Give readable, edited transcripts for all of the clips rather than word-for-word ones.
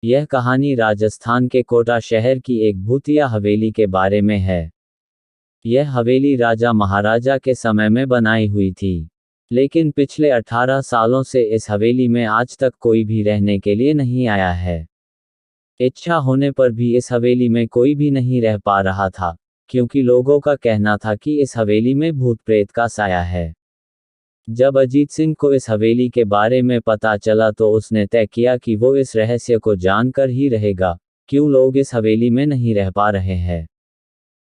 यह कहानी राजस्थान के कोटा शहर की एक भूतिया हवेली के बारे में है। यह हवेली राजा महाराजा के समय में बनाई हुई थी, लेकिन पिछले 18 सालों से इस हवेली में आज तक कोई भी रहने के लिए नहीं आया है। इच्छा होने पर भी इस हवेली में कोई भी नहीं रह पा रहा था, क्योंकि लोगों का कहना था कि इस हवेली में भूत प्रेत का साया है। जब अजीत सिंह को इस हवेली के बारे में पता चला तो उसने तय किया कि वो इस रहस्य को जानकर ही रहेगा, क्यों लोग इस हवेली में नहीं रह पा रहे हैं।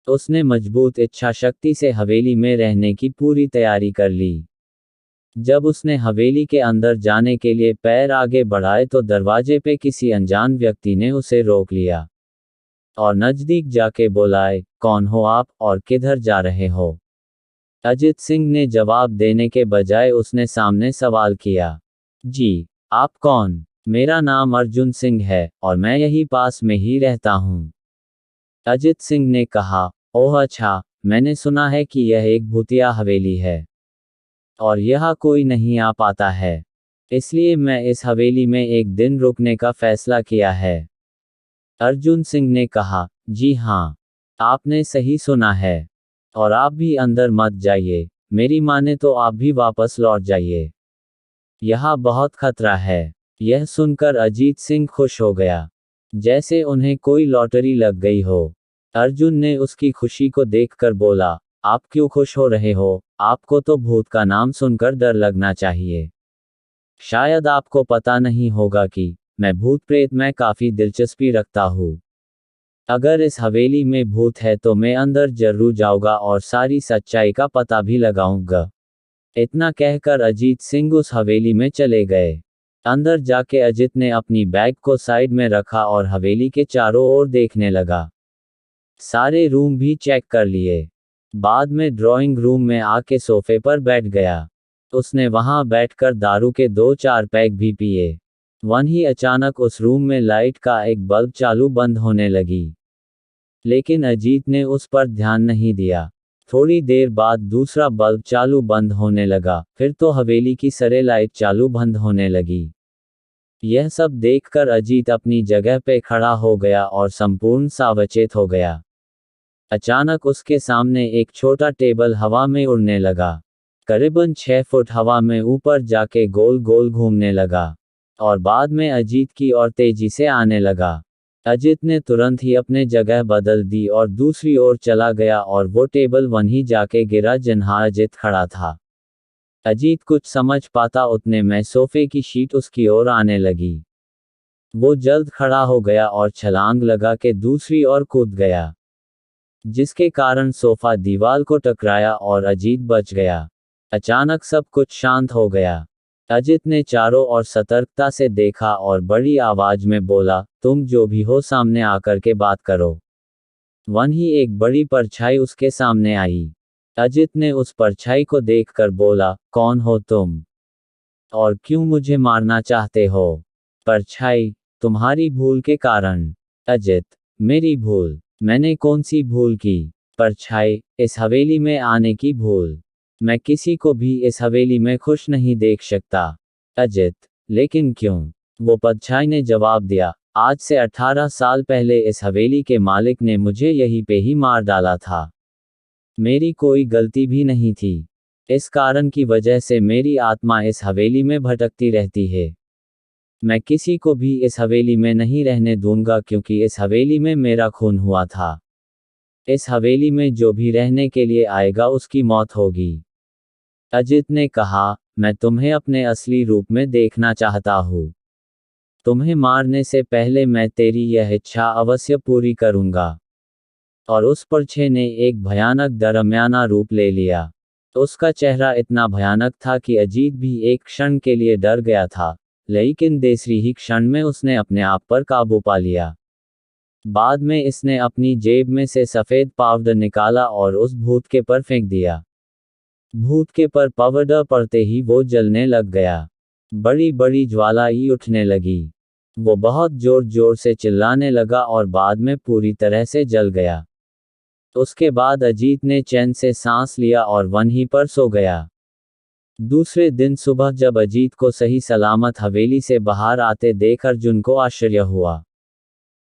उसने मजबूत इच्छा शक्ति से हवेली में रहने की पूरी तैयारी कर ली। जब उसने हवेली के अंदर जाने के लिए पैर आगे बढ़ाए तो दरवाजे पे किसी अनजान व्यक्ति ने उसे रोक लिया और नजदीक जाके बोला, कौन हो आप और किधर जा रहे हो? अजित सिंह ने जवाब देने के बजाय उसने सामने सवाल किया, जी, आप कौन? मेरा नाम अर्जुन सिंह है और मैं यही पास में ही रहता हूँ। अजित सिंह ने कहा, ओह अच्छा, मैंने सुना है कि यह एक भूतिया हवेली है और यहाँ कोई नहीं आ पाता है, इसलिए मैं इस हवेली में एक दिन रुकने का फैसला किया है। अर्जुन सिंह ने कहा, जी हाँ, आपने सही सुना है, और आप भी अंदर मत जाइए, मेरी माने तो आप भी वापस लौट जाइए, यहाँ बहुत खतरा है। यह सुनकर अजीत सिंह खुश हो गया, जैसे उन्हें कोई लॉटरी लग गई हो। अर्जुन ने उसकी खुशी को देखकर बोला, आप क्यों खुश हो रहे हो? आपको तो भूत का नाम सुनकर डर लगना चाहिए। शायद आपको पता नहीं होगा कि मैं भूत प्रेत में काफी दिलचस्पी रखता हूँ। अगर इस हवेली में भूत है तो मैं अंदर जरूर जाऊंगा और सारी सच्चाई का पता भी लगाऊंगा। इतना कहकर अजीत सिंह उस हवेली में चले गए। अंदर जाके अजित ने अपनी बैग को साइड में रखा और हवेली के चारों ओर देखने लगा। सारे रूम भी चेक कर लिए। बाद में ड्राइंग रूम में आके सोफे पर बैठ गया। उसने वहां बैठकर दारू के 2-4 पैग भी पिए। वहीं अचानक उस रूम में लाइट का एक बल्ब चालू बंद होने लगी, लेकिन अजीत ने उस पर ध्यान नहीं दिया। थोड़ी देर बाद दूसरा बल्ब चालू बंद होने लगा, फिर तो हवेली की सारे लाइट चालू बंद होने लगी। यह सब देखकर अजीत अपनी जगह पे खड़ा हो गया और संपूर्ण सावचेत हो गया। अचानक उसके सामने एक छोटा टेबल हवा में उड़ने लगा। करीबन 6 फुट हवा में ऊपर जाके गोल गोल घूमने लगा और बाद में अजीत की ओर तेजी से आने लगा। अजित ने तुरंत ही अपने जगह बदल दी और दूसरी ओर चला गया और वो टेबल वहीं जाके गिरा जहाँ अजित खड़ा था। अजीत कुछ समझ पाता उतने में सोफे की शीट उसकी ओर आने लगी। वो जल्द खड़ा हो गया और छलांग लगा के दूसरी ओर कूद गया, जिसके कारण सोफा दीवार को टकराया और अजीत बच गया। अचानक सब कुछ शांत हो गया। अजित ने चारों ओर सतर्कता से देखा और बड़ी आवाज में बोला, तुम जो भी हो सामने आकर के बात करो। वहीं एक बड़ी परछाई उसके सामने आई। अजित ने उस परछाई को देखकर बोला, कौन हो तुम और क्यों मुझे मारना चाहते हो? परछाई, तुम्हारी भूल के कारण। अजित, मेरी भूल? मैंने कौन सी भूल की? परछाई, इस हवेली में आने की भूल। मैं किसी को भी इस हवेली में खुश नहीं देख सकता। अजित, लेकिन क्यों? वो परछाई ने जवाब दिया, आज से 18 साल पहले इस हवेली के मालिक ने मुझे यहीं पे ही मार डाला था। मेरी कोई गलती भी नहीं थी। इस कारण की वजह से मेरी आत्मा इस हवेली में भटकती रहती है। मैं किसी को भी इस हवेली में नहीं रहने दूंगा, क्योंकि इस हवेली में मेरा खून हुआ था। इस हवेली में जो भी रहने के लिए आएगा उसकी मौत होगी। अजित ने कहा, मैं तुम्हें अपने असली रूप में देखना चाहता हूँ। तुम्हें मारने से पहले मैं तेरी यह इच्छा अवश्य पूरी करूंगा। और उस परछाई ने एक भयानक दरमियाना रूप ले लिया। उसका चेहरा इतना भयानक था कि अजीत भी एक क्षण के लिए डर गया था, लेकिन दूसरी ही क्षण में उसने अपने आप पर काबू पा लिया। बाद में इसने अपनी जेब में से सफेद पाउडर निकाला और उस भूत के पर फेंक दिया। भूत के पर पाउडर पड़ते ही वो जलने लग गया। बड़ी बड़ी ज्वालाएं उठने लगी। वो बहुत जोर जोर से चिल्लाने लगा और बाद में पूरी तरह से जल गया। उसके बाद अजीत ने चैन से सांस लिया और वहीं पर सो गया। दूसरे दिन सुबह जब अजीत को सही सलामत हवेली से बाहर आते देख अर्जुन को आश्चर्य हुआ।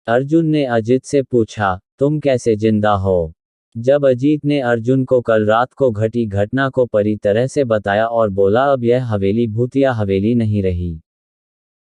अर्जुन ने अजित से पूछा, तुम कैसे जिंदा हो? जब अजीत ने अर्जुन को कल रात को घटी घटना को पूरी तरह से बताया और बोला अब यह हवेली भूतिया हवेली नहीं रही।